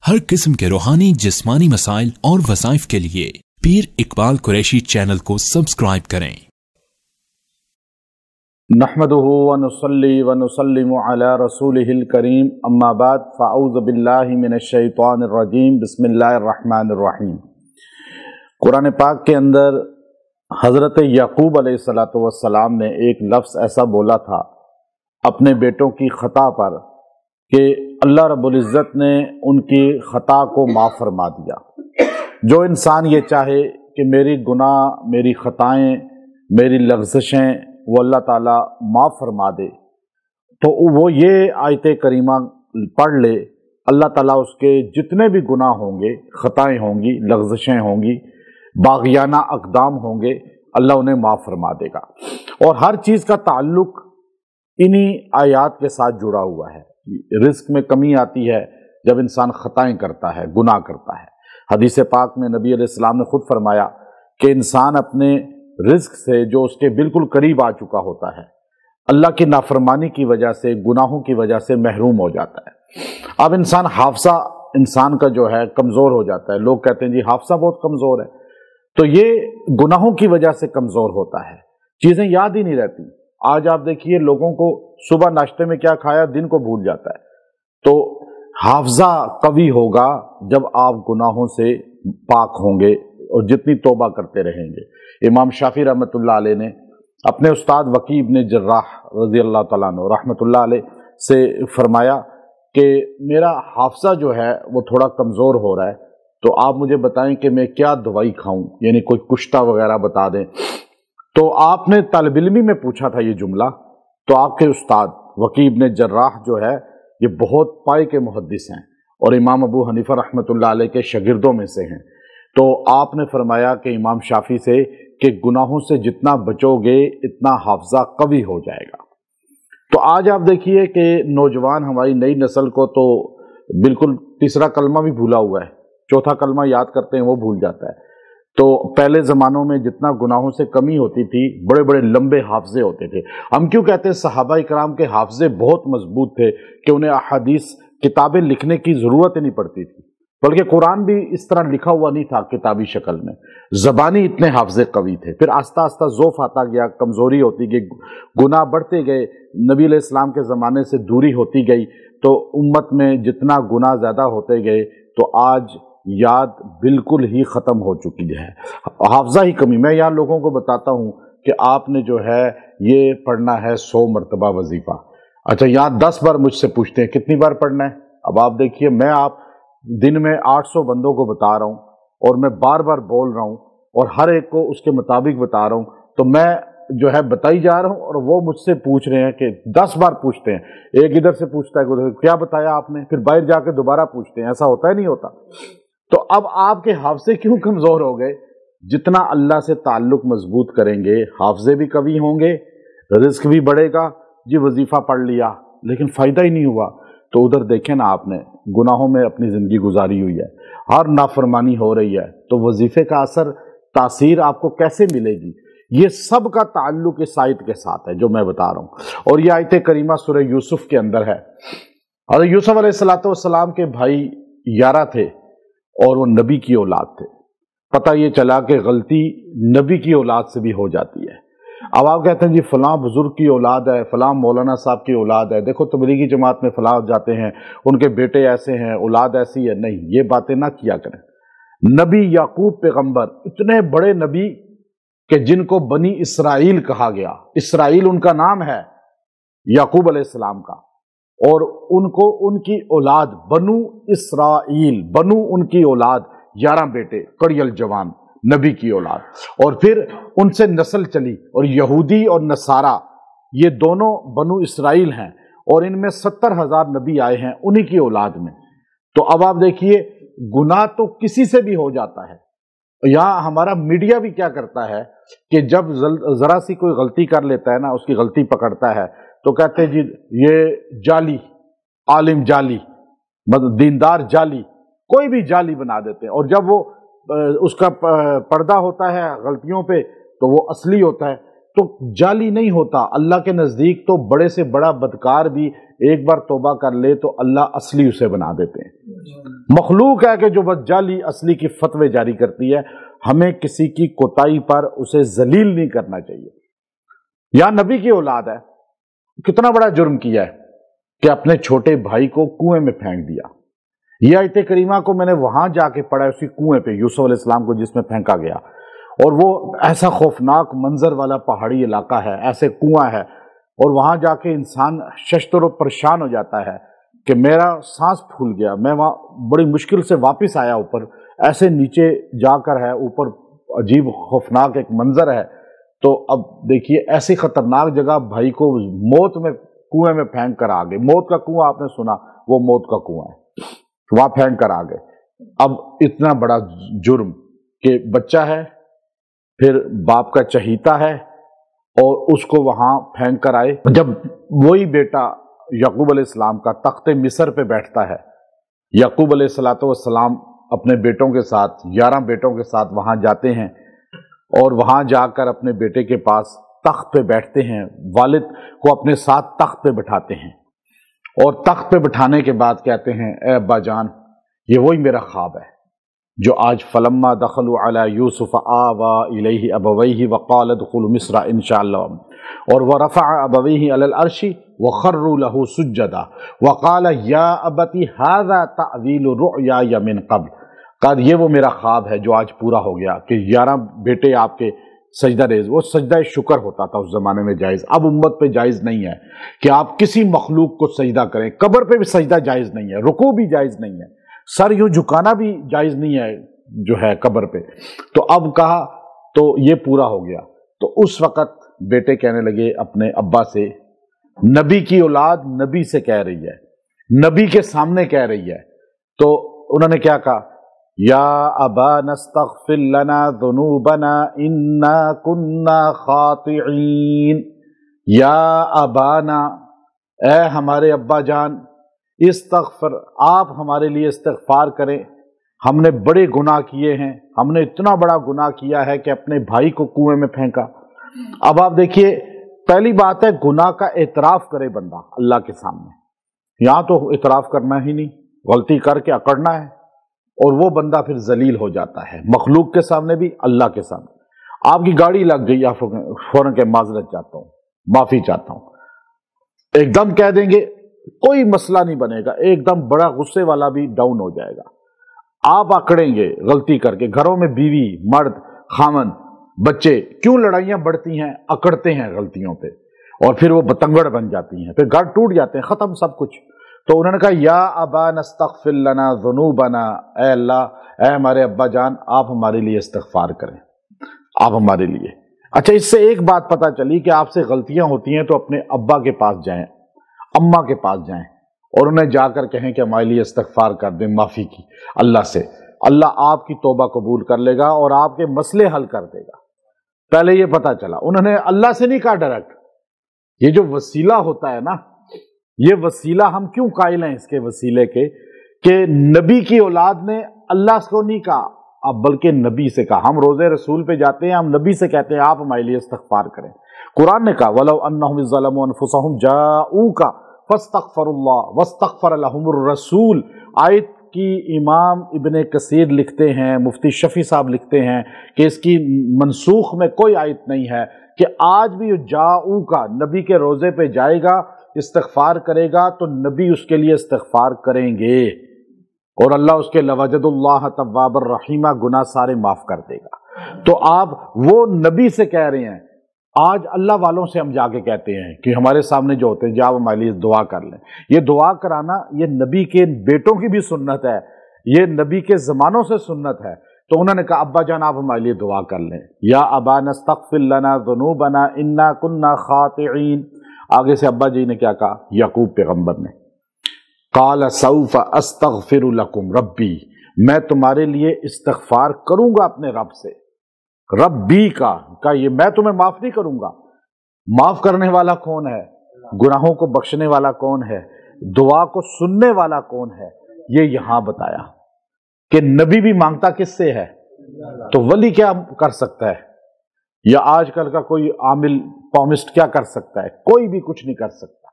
हर किस्म के रूहानी जिस्मानी मसाइल और वज़ाइफ के लिए पीर इकबाल कुरैशी चैनल को सब्सक्राइब करें। नहमदुहु व नुसल्ली व नुसल्लिमु अला रसूलिहिल करीम, अम्मा बाद, फ़अऊज़ु बिल्लाहि मिनश शैतानिर रजीम, बिस्मिल्लाहिर रहमानिर रहीम। कुरान पाक के अंदर हज़रत याकूब अलैहिस्सलातु वस्सलाम ने एक लफ्ज़ ऐसा बोला था अपने बेटों की ख़ता पर कि अल्लाह रब्बुल इज़्ज़त ने उनकी ख़ता को माफ़ फरमा दिया। जो इंसान ये चाहे कि मेरी गुनाह, मेरी ख़ताएँ, मेरी लग़ज़शें वो अल्लाह ताला माफ़ फरमा दे, तो वो ये आयत करीमा पढ़ ले, अल्लाह ताला उसके जितने भी गुनाह होंगे, ख़ताएँ होंगी, लग़ज़शें होंगी, बाग़ियाना अक़दाम होंगे, अल्लाह उन्हें माफ़ फरमा देगा। और हर चीज़ का ताल्लुक़ इन्हीं आयात के साथ जुड़ा हुआ है। रिज़्क में कमी आती है जब इंसान ख़ताएँ करता है, गुनाह करता है। हदीस पाक में नबी अलैहिस्सलाम ने खुद फरमाया कि इंसान अपने रिज़्क से जो उसके बिल्कुल करीब आ चुका होता है, अल्लाह की नाफरमानी की वजह से, गुनाहों की वजह से महरूम हो जाता है। अब हाफ़ज़ा इंसान का जो है कमज़ोर हो जाता है। लोग कहते हैं जी हाफ़ज़ा बहुत कमज़ोर है, तो ये गुनाहों की वजह से कमज़ोर होता है, चीज़ें याद ही नहीं रहती। आज आप देखिए लोगों को सुबह नाश्ते में क्या खाया दिन को भूल जाता है। तो हाफ़ज़ा कवी होगा जब आप गुनाहों से पाक होंगे और जितनी तौबा करते रहेंगे। इमाम शाफी रहमतुल्लाह अलैह ने अपने उस्ताद वकी इब्न जर्राह रज़ी अल्लाह तआला अन्हु रहमतुल्लाह अलैह से फरमाया कि मेरा हाफ़ज़ा जो है वो थोड़ा कमज़ोर हो रहा है, तो आप मुझे बताएं कि मैं क्या दवाई खाऊं, यानी कोई कुश्ता वगैरह बता दें। तो आपने तालिब इल्मी में पूछा था ये जुमला, तो आपके उस्ताद वकी इब्न जर्राह जो है ये बहुत पाए के मुहद्दिस हैं और इमाम अबू हनीफा रहमतुल्लाह अलैह के शागिर्दों में से हैं। तो आपने फरमाया कि इमाम शाफी से कि गुनाहों से जितना बचोगे इतना हाफ़ज़ा कवी हो जाएगा। तो आज आप देखिए कि नौजवान हमारी नई नस्ल को तो बिल्कुल तीसरा कलमा भी भूला हुआ है, चौथा कलमा याद करते हैं वो भूल जाता है। तो पहले ज़मानों में जितना गुनाहों से कमी होती थी, बड़े बड़े लंबे हाफ़ज़े होते थे। हम क्यों कहते हैं सहाबा इकराम के हाफ़ज़े बहुत मजबूत थे कि उन्हें अहादीस किताबें लिखने की ज़रूरत ही नहीं पड़ती थी, बल्कि कुरान भी इस तरह लिखा हुआ नहीं था किताबी शक्ल में, ज़बानी इतने हाफ़ज़े कवी थे। फिर आस्ता आस्ता ज़ौफ़ आता गया, कमज़ोरी होती गई, गुनाह बढ़ते गए, नबी अलैहिस्सलाम के ज़माने से दूरी होती गई, तो उम्मत में जितना गुनाह ज़्यादा होते गए तो आज याद बिल्कुल ही ख़त्म हो चुकी है, हाफ़ज़ा ही कमी। मैं यहाँ लोगों को बताता हूँ कि आपने जो है ये पढ़ना है 100 मरतबा वजीफ़ा। अच्छा, यहाँ 10 बार मुझसे पूछते हैं कितनी बार पढ़ना है। अब आप देखिए, मैं आप दिन में 800 बंदों को बता रहा हूँ और मैं बार बार बोल रहा हूँ और हर एक को उसके मुताबिक बता रहा हूँ, तो मैं जो है बताई जा रहा हूँ और वो मुझसे पूछ रहे हैं कि 10 बार पूछते हैं। एक इधर से पूछता है क्या बताया आपने, फिर बाहर जाके दोबारा पूछते हैं। ऐसा होता है नहीं होता? तो अब आपके हाफ़ज़े क्यों कमज़ोर हो गए? जितना अल्लाह से ताल्लुक़ मजबूत करेंगे, हाफ़ज़े भी कवी होंगे, रिज़्क भी बढ़ेगा। जी वजीफ़ा पढ़ लिया लेकिन फ़ायदा ही नहीं हुआ, तो उधर देखें ना, आपने गुनाहों में अपनी ज़िंदगी गुजारी हुई है, हर नाफरमानी हो रही है, तो वजीफ़े का असर, तासीर आपको कैसे मिलेगी? ये सब का ताल्लुक़ इस आयत के साथ है जो मैं बता रहा हूँ। और ये आयत करीमा सूरह यूसुफ के अंदर है। हज़रत यूसुफ अलैहिस्सलातु वस्सलाम के भाई 11 थे और वो नबी की औलाद थे। पता ये चला कि गलती नबी की औलाद से भी हो जाती है। अब आप कहते हैं जी फलां बुजुर्ग की औलाद है, फलां मौलाना साहब की औलाद है, देखो तबलीगी जमात में फलां जाते हैं, उनके बेटे ऐसे हैं, औलाद ऐसी है। नहीं, ये बातें ना किया करें। नबी याकूब पैगंबर, इतने बड़े नबी कि जिनको बनी इसराइल कहा गया, इसराइल उनका नाम है याकूब अलैहिस्सलाम का, और उनको उनकी औलाद बनु इसराइल, बनु उनकी औलाद, 11 बेटे कड़ियल जवान नबी की औलाद, और फिर उनसे नस्ल चली। और यहूदी और नसारा ये दोनों बनु इसराइल हैं और इनमें 70,000 नबी आए हैं उन्हीं की औलाद में। तो अब आप देखिए, गुनाह तो किसी से भी हो जाता है। यहाँ हमारा मीडिया भी क्या करता है कि जब जरा सी कोई गलती कर लेता है ना, उसकी गलती पकड़ता है, तो कहते हैं जी ये जाली, आलिम जाली, मतलब दीनदार जाली, कोई भी जाली बना देते हैं। और जब वो उसका पर्दा होता है गलतियों पे तो वो असली होता है। तो जाली नहीं होता। अल्लाह के नज़दीक तो बड़े से बड़ा बदकार भी एक बार तौबा कर ले तो अल्लाह असली उसे बना देते हैं। मखलूक है कि जो बस जाली असली की फतवे जारी करती है। हमें किसी की कोताही पर उसे जलील नहीं करना चाहिए। या नबी की औलाद है, कितना बड़ा जुर्म किया है कि अपने छोटे भाई को कुएं में फेंक दिया। यह आयत करीमा को मैंने वहां जाके पढ़ा, उसी कुएं पे यूसुफ अलैहिस्सलाम को जिसमें फेंका गया, और वो ऐसा खौफनाक मंजर वाला पहाड़ी इलाका है, ऐसे कुआं है, और वहां जाके इंसान शशतर परेशान हो जाता है कि मेरा सांस फूल गया, मैं वहां बड़ी मुश्किल से वापस आया ऊपर, ऐसे नीचे जाकर है, ऊपर अजीब खौफनाक एक मंजर है। तो अब देखिए ऐसी खतरनाक जगह भाई को मौत में कुएं में फेंक कर आ गए। मौत का कुआं आपने सुना, वो मौत का कुआं है, वहां फेंक कर आ गए। अब इतना बड़ा जुर्म कि बच्चा है, फिर बाप का चहीता है, और उसको वहां फेंक कर आए। जब वही बेटा याकूब अलैहिस्सलाम का तख्ते मिस्र पे बैठता है, याकूब अलैहिस्सलाम अपने बेटों के साथ 11 बेटों के साथ वहां जाते हैं, और वहां जाकर अपने बेटे के पास तख्त पे बैठते हैं, वालिद को अपने साथ तख्त पे बिठाते हैं, और तख्त पे बिठाने के बाद कहते हैं, ए अब्बा जान, ये वही मेरा ख्वाब है जो आज फलम्मा दखलू अला यूसुफ आवा इलैहि अबवैहि वक़ाल उदखुलू मिस्र इंशाअल्लाह और वरफ़अ अबवैहि अलल अर्शी वख़र्रू लहू सुज्जदा वक़ाल या अबती हाज़ा तअवीलु रुअया मिन क़ब्ल। कहा ये वो मेरा ख्वाब है जो आज पूरा हो गया कि 11 बेटे आपके सजदा रेज। वो सजदा शुक्र होता था उस जमाने में जायज, अब उम्मत पे जायज नहीं है कि आप किसी मखलूक को सजदा करें। कब्र पे भी सजदा जायज नहीं है, रुकू भी जायज नहीं है, सर यूं झुकाना भी जायज नहीं है जो है कब्र पे। तो अब कहा तो ये पूरा हो गया। तो उस वक्त बेटे कहने लगे अपने अब्बा से, नबी की औलाद नबी से कह रही है, नबी के सामने कह रही है, तो उन्होंने क्या कहा, या अबा नस्तग़फिर लना ज़ुनूबना इन्ना कुन्ना खातिईन। या अबाना, ए हमारे अब्बा जान, इस्तग़फिर, आप हमारे लिए इस्तिग़फ़ार करें, हमने बड़े गुनाह किए हैं, हमने इतना बड़ा गुनाह किया है कि अपने भाई को कुएं में फेंका। अब आप देखिए, पहली बात है गुनाह का एतराफ़ करे बंदा अल्लाह के सामने। यहां तो एतराफ़ करना ही नहीं, गलती करके अकड़ना है, और वो बंदा फिर जलील हो जाता है मखलूक के सामने भी, अल्लाह के सामने। आपकी गाड़ी लग गई, आप फौरन के माजरत चाहता हूं, माफी चाहता हूं, एकदम कह देंगे, कोई मसला नहीं बनेगा, एकदम बड़ा गुस्से वाला भी डाउन हो जाएगा। आप अकड़ेंगे गलती करके, घरों में बीवी, मर्द, खामन, बच्चे, क्यों लड़ाइयां बढ़ती हैं, अकड़ते हैं गलतियों पे, और फिर वो बतंगड़ बन जाती हैं, फिर घर टूट जाते हैं, खत्म सब कुछ। तो उन्होंने कहा, या अबा नस्तग़फिर लना ज़ुनूबना, ए अल्लाह, ए हमारे अब्बा जान, आप हमारे लिए इस्तिग़फ़ार करें, आप हमारे लिए। अच्छा, इससे एक बात पता चली कि आपसे गलतियां होती हैं तो अपने अब्बा के पास जाएं, अम्मा के पास जाएं, और उन्हें जाकर कहें कि हमारे लिए इस्तिग़फ़ार कर दें, माफ़ी की अल्लाह से। अल्लाह आपकी तौबा कबूल कर लेगा और आपके मसले हल कर देगा। पहले ये पता चला, उन्होंने अल्लाह से नहीं कहा डायरेक्ट। ये जो वसीला होता है ना, ये वसीला हम क्यों कायल हैं इसके वसीले के, कि नबी की औलाद ने अल्लाह को नहीं कहा, अब बल्कि नबी से कहा। हम रोजे रसूल पे जाते हैं, हम नबी से कहते हैं आप हमारे लिए इस्तिग़फ़ार करें। कुरान ने कहा, वलौ अन्नहुम ज़लमू अनफुसहुम जाऊका फस्तग़फ़रुल्लाह वस्तग़फ़र लहुमुर रसूल। आयत की इमाम इब्ने कसीर लिखते हैं, मुफ्ती शफी साहब लिखते हैं कि इसकी मनसूख में कोई आयत नहीं है कि आज भी जाऊ का नबी के रोजे पे जाएगा, इस्तिग़फ़ार करेगा तो नबी उसके लिए इस्तिग़फ़ार करेंगे, और अल्लाह उसके लवजदुल्लाह तव्वाबर रहीमा, गुनाह सारे माफ कर देगा। तो आप वो नबी से कह रहे हैं। आज अल्लाह वालों से हम जाके कहते हैं कि हमारे सामने जो होते हैं, जब हमारे लिए दुआ कर लें। ये दुआ कराना ये नबी के बेटों की भी सुन्नत है, ये नबी के ज़मानों से सुन्नत है। तो उन्होंने कहा, अब्बा जान आप हमारे लिए दुआ कर लें, या अबा नस्तग़फ़िर लना ज़ुनूबना इन्ना कुन्ना खातिईन। आगे से अब्बा जी ने क्या कहा, याकूब पैगंबर ने, क़ाल सौफ़ अस्तग़फ़िरु लकुम रब्बी, मैं तुम्हारे लिए इस्तिग़फ़ार करूंगा अपने रब से। रब्बी का ये मैं तुम्हें माफ नहीं करूंगा। माफ करने वाला कौन है, गुनाहों को बख्शने वाला कौन है, दुआ को सुनने वाला कौन है, ये यहां बताया कि नबी भी मांगता किससे है, तो वली क्या कर सकता है, या आजकल का कोई आमिल पॉमिस्ट क्या कर सकता है, कोई भी कुछ नहीं कर सकता।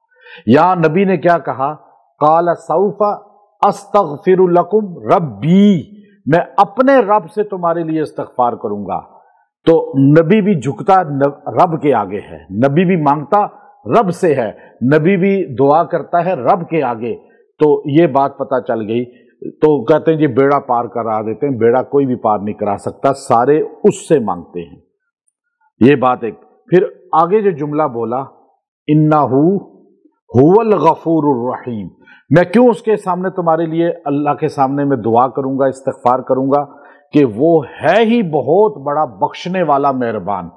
यहां नबी ने क्या कहा, क़ाल सौफ़ अस्तगफिरु लकुम रब्बी, मैं अपने रब से तुम्हारे लिए इस्तगफार करूंगा। तो नबी भी झुकता रब के आगे है, नबी भी मांगता रब से है, नबी भी दुआ करता है रब के आगे। तो ये बात पता चल गई। तो कहते हैं जी बेड़ा पार करा देते हैं, बेड़ा कोई भी पार नहीं करा सकता, सारे उससे मांगते हैं। ये बात एक। फिर आगे जो जुमला बोला, इन्नहु हुवल गफूरुर रहीम, मैं क्यों उसके सामने तुम्हारे लिए अल्लाह के सामने मैं दुआ करूंगा, इस्तगफार करूंगा कि वो है ही बहुत बड़ा बख्शने वाला मेहरबान।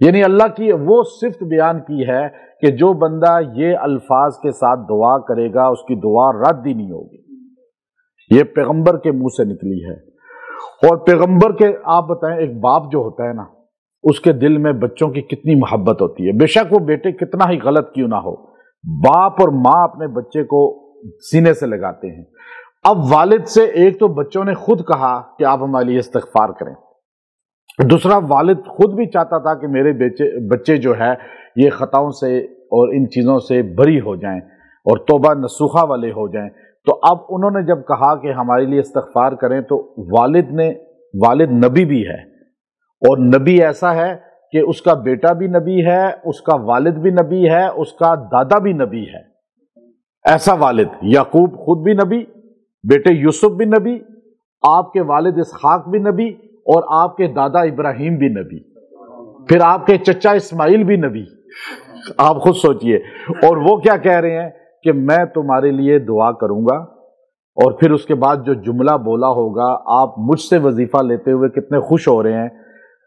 यानी अल्लाह की वो सिफ्त बयान की है कि जो बंदा ये अल्फाज के साथ दुआ करेगा उसकी दुआ रद्द ही नहीं होगी। ये पैगंबर के मुंह से निकली है। और पैगंबर के, आप बताएं, एक बाप जो होता है ना, उसके दिल में बच्चों की कितनी मोहब्बत होती है, बेशक वो बेटे कितना ही गलत क्यों ना हो, बाप और माँ अपने बच्चे को सीने से लगाते हैं। अब वालिद से एक तो बच्चों ने खुद कहा कि आप हमारे लिए इस्तगफार करें, दूसरा वालिद खुद भी चाहता था कि मेरे बच्चे जो है ये खताओं से और इन चीज़ों से बरी हो जाएं और तौबा नसूखा वाले हो जाएं। तो अब उन्होंने जब कहा कि हमारे लिए इस्तगफार करें, तो वालिद नबी भी है, और नबी ऐसा है कि उसका बेटा भी नबी है, उसका वालिद भी नबी है, उसका दादा भी नबी है। ऐसा वालिद, याकूब खुद भी नबी, बेटे यूसुफ भी नबी, आपके वालिद इसहाक भी नबी, और आपके दादा इब्राहिम भी नबी, फिर आपके चचा इस्माइल भी नबी। आप खुद सोचिए। और वो क्या कह रहे हैं कि मैं तुम्हारे लिए दुआ करूंगा। और फिर उसके बाद जो जुमला बोला होगा, आप मुझसे वजीफा लेते हुए कितने खुश हो रहे हैं।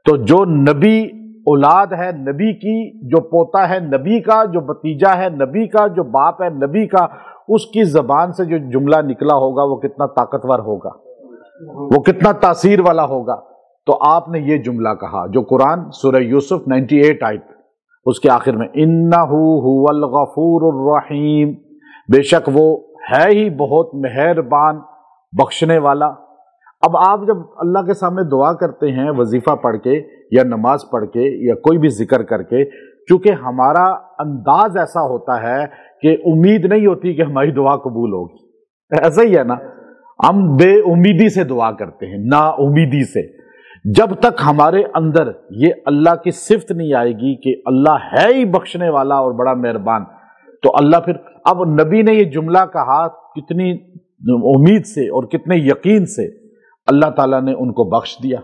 तो जो नबी औलाद है नबी की, जो पोता है नबी का, जो भतीजा है नबी का, जो बाप है नबी का, उसकी जबान से जो जुमला निकला होगा वो कितना ताकतवर होगा, वो कितना तासीर वाला होगा। तो आपने ये जुमला कहा जो कुरान सूरह यूसुफ 98 आयत उसके आखिर में, इन्नहु हुवल गफूरुर रहीम, बेशक वो है ही बहुत मेहरबान बख्शने वाला। अब आप जब अल्लाह के सामने दुआ करते हैं वजीफा पढ़ के या नमाज पढ़ के या कोई भी जिक्र करके, चूंकि हमारा अंदाज ऐसा होता है कि उम्मीद नहीं होती कि हमारी दुआ कबूल होगी, ऐसा ही है ना, हम बेउम्मीदी से दुआ करते हैं, ना उम्मीदी से। जब तक हमारे अंदर ये अल्लाह की सिफ्त नहीं आएगी कि अल्लाह है ही बख्शने वाला और बड़ा मेहरबान, तो अल्लाह फिर, अब नबी ने ये जुमला कहा कितनी उम्मीद से और कितने यकीन से, अल्लाह ताला ने उनको बख्श दिया,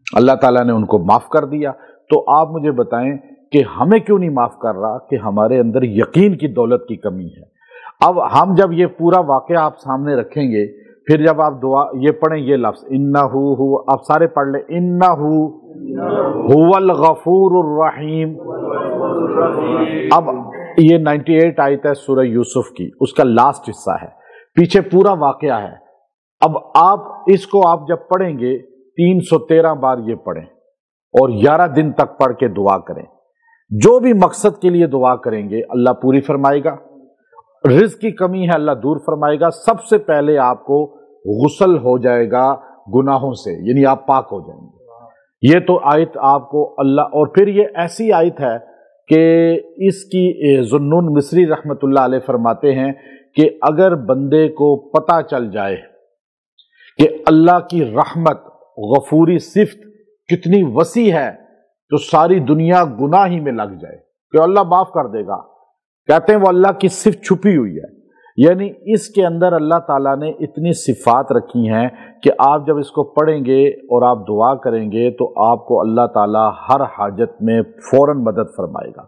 अल्लाह ताला ने उनको माफ कर दिया। तो आप मुझे बताएं कि हमें क्यों नहीं माफ कर रहा? कि हमारे अंदर यकीन की दौलत की कमी है। अब हम जब ये पूरा वाकया आप सामने रखेंगे, फिर जब आप दुआ ये पढ़ें, ये लफ्ज इन्नहु, आप सारे पढ़ लें, इन्नहु हुवल गफूरुर रहीम। अब ये 98 आयत है सूरह यूसुफ की, उसका लास्ट हिस्सा है, पीछे पूरा वाकया है। अब आप इसको आप जब पढ़ेंगे 313 बार ये पढ़ें और 11 दिन तक पढ़ के दुआ करें। जो भी मकसद के लिए दुआ करेंगे अल्लाह पूरी फरमाएगा, रिज़्क़ की कमी है अल्लाह दूर फरमाएगा। सबसे पहले आपको गुस्ल हो जाएगा गुनाहों से, यानी आप पाक हो जाएंगे। ये तो आयत आपको अल्लाह, और फिर ये ऐसी आयत है कि इसकी ज़ुन्नून मिस्री रहमतुल्लाह अलैह फरमाते हैं कि अगर बंदे को पता चल जाए कि अल्लाह की रहमत गफूरी सिफ्त कितनी वसी है, तो सारी दुनिया गुनाह ही में लग जाए कि अल्लाह माफ कर देगा। कहते हैं वो अल्लाह की सिफ्त छुपी हुई है, यानी इसके अंदर अल्लाह ताला ने इतनी सिफात रखी हैं कि आप जब इसको पढ़ेंगे और आप दुआ करेंगे तो आपको अल्लाह ताला हर हाजत में फौरन मदद फरमाएगा।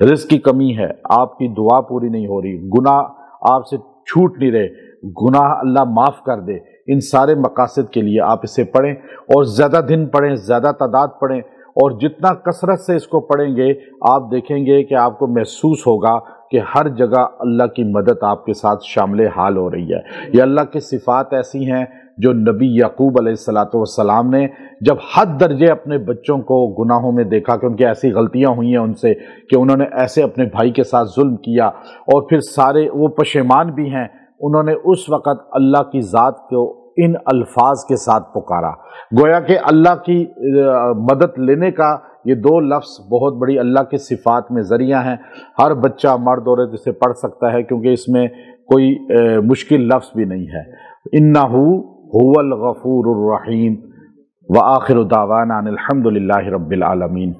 रिज़्क़ की कमी है, आपकी दुआ पूरी नहीं हो रही, गुनाह आपसे छूट नहीं रहे, गुनाह अल्लाह माफ़ कर दे, इन सारे मकासद के लिए आप इसे पढ़ें और ज़्यादा दिन पढ़ें, ज़्यादा तादाद पढ़ें, और जितना कसरत से इसको पढ़ेंगे आप देखेंगे कि आपको महसूस होगा कि हर जगह अल्लाह की मदद आपके साथ शामिल हाल हो रही है। ये अल्लाह की सिफ़ात ऐसी हैं जो नबी याकूब अलैहिस्सलातु वस्सलाम ने जब हद दर्जे अपने बच्चों को गुनाहों में देखा कि उनकी ऐसी गलतियां हुई हैं उनसे कि उन्होंने ऐसे अपने भाई के साथ जुल्म किया, और फिर सारे वो पशेमान भी हैं, उन्होंने उस वक़्त अल्लाह की ज़ात को इन अल्फाज के साथ पुकारा। गोया कि अल्लाह की मदद लेने का ये दो लफ्ज़ बहुत बड़ी अल्लाह की सिफ़ात में ज़रिया हैं। हर बच्चा मर्द औरत इसे पढ़ सकता है, क्योंकि इसमें کوئی مشکل لفظ بھی نہیں ہے۔ انہ هو الغفور الرحیم وآخر دعوانا ان الحمد للہ رب العالمین۔